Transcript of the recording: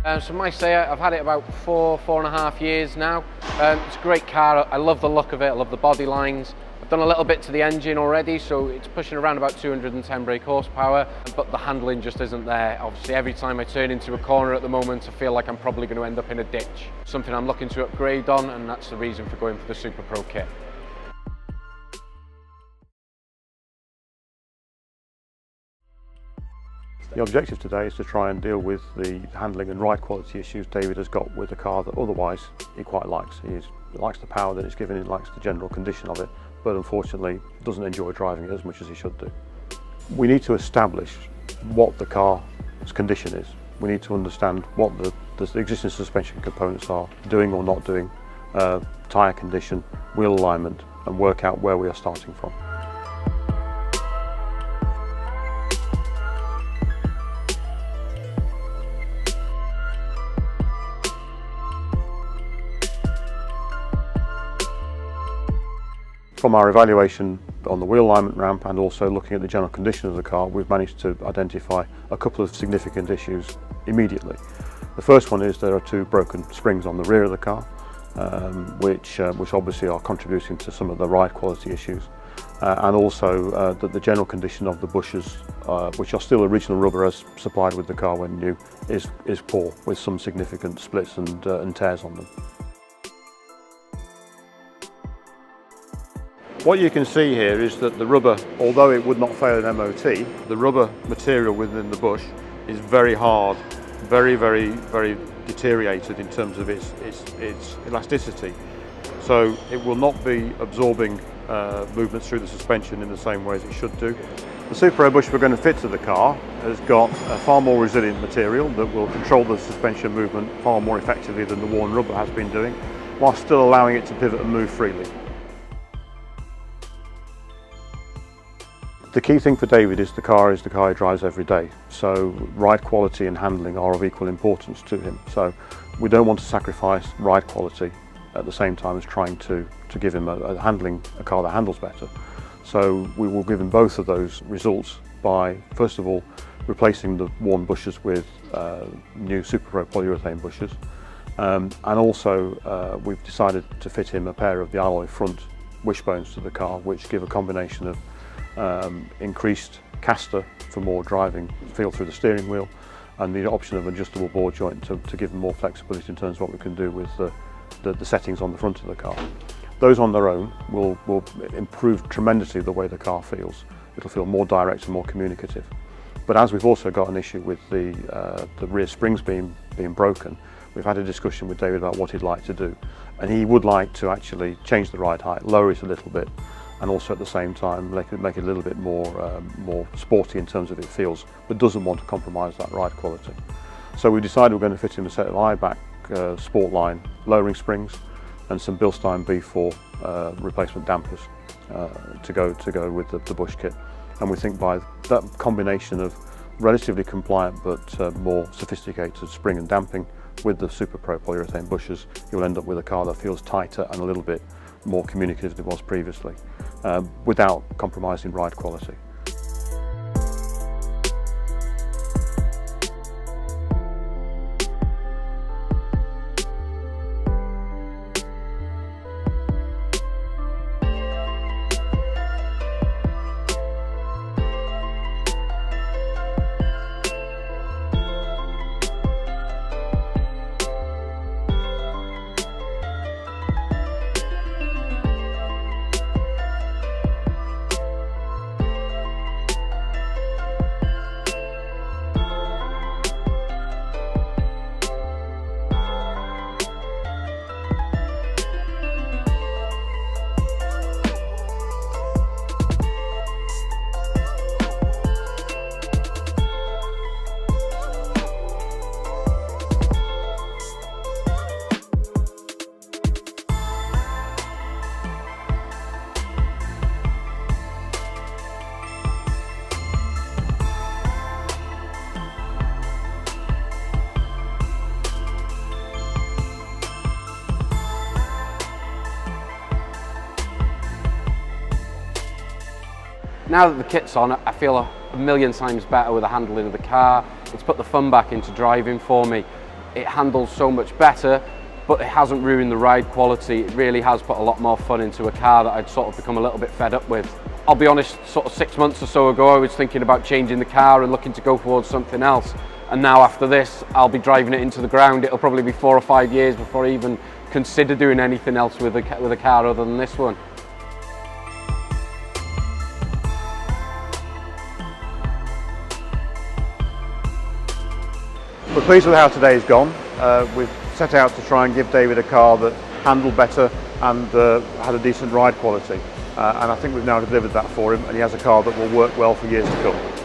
So my Seat, I've had it about four and a half years now. It's a great car. I love the look of it. I love the body lines. I've done a little bit to the engine already, so it's pushing around about 210 brake horsepower, but the handling just isn't there. Obviously, every time I turn into a corner at the moment, I feel like I'm probably going to end up in a ditch. Something I'm looking to upgrade on, and that's the reason for going for the SuperPro kit. The objective today is to try and deal with the handling and ride quality issues David has got with a car that otherwise he quite likes. He likes the power that it's given, he likes the general condition of it, but unfortunately doesn't enjoy driving it as much as he should do. We need to establish what the car's condition is. We need to understand what the existing suspension components are doing or not doing, tyre condition, wheel alignment, and work out where we are starting from. From our evaluation on the wheel alignment ramp and also looking at the general condition of the car, we've managed to identify a couple of significant issues immediately. The first one is there are two broken springs on the rear of the car, which obviously are contributing to some of the ride quality issues, and also that the general condition of the bushes, which are still original rubber as supplied with the car when new, is poor, with some significant splits and tears on them. What you can see here is that the rubber, although it would not fail an MOT, the rubber material within the bush is very hard, very deteriorated in terms of its elasticity. So it will not be absorbing movements through the suspension in the same way as it should do. The SuperPro bush we're going to fit to the car has got a far more resilient material that will control the suspension movement far more effectively than the worn rubber has been doing, while still allowing it to pivot and move freely. The key thing for David is the car he drives every day, so ride quality and handling are of equal importance to him. So we don't want to sacrifice ride quality at the same time as trying to give him a car that handles better. So we will give him both of those results by, first of all, replacing the worn bushes with new SuperPro polyurethane bushes, and also we've decided to fit him a pair of the alloy front wishbones to the car, which give a combination of increased caster for more driving feel through the steering wheel, and the option of adjustable ball joint to give them more flexibility in terms of what we can do with the settings on the front of the car. Those on their own will improve tremendously the way the car feels. It'll feel more direct and more communicative. But as we've also got an issue with the rear springs being broken, we've had a discussion with David about what he'd like to do, and he would like to actually change the ride height, lower it a little bit, and also at the same time make it a little bit more sporty in terms of it feels, but doesn't want to compromise that ride quality. So we decided we're going to fit him a set of I-back Sportline lowering springs and some Bilstein B4 replacement dampers to go with the bush kit. And we think by that combination of relatively compliant but more sophisticated spring and damping with the SuperPro polyurethane bushes, you'll end up with a car that feels tighter and a little bit more communicative than it was previously, without compromising ride quality. Now that the kit's on, I feel a million times better with the handling of the car. It's put the fun back into driving for me. it handles so much better, but it hasn't ruined the ride quality. It really has put a lot more fun into a car that I'd sort of become a little bit fed up with. I'll be honest, sort of 6 months or so ago, I was thinking about changing the car and looking to go towards something else. And now after this, I'll be driving it into the ground. It'll probably be 4 or 5 years before I even consider doing anything else with a car other than this one. We're pleased with how today's gone. We've set out to try and give David a car that handled better and had a decent ride quality. And I think we've now delivered that for him, and he has a car that will work well for years to come.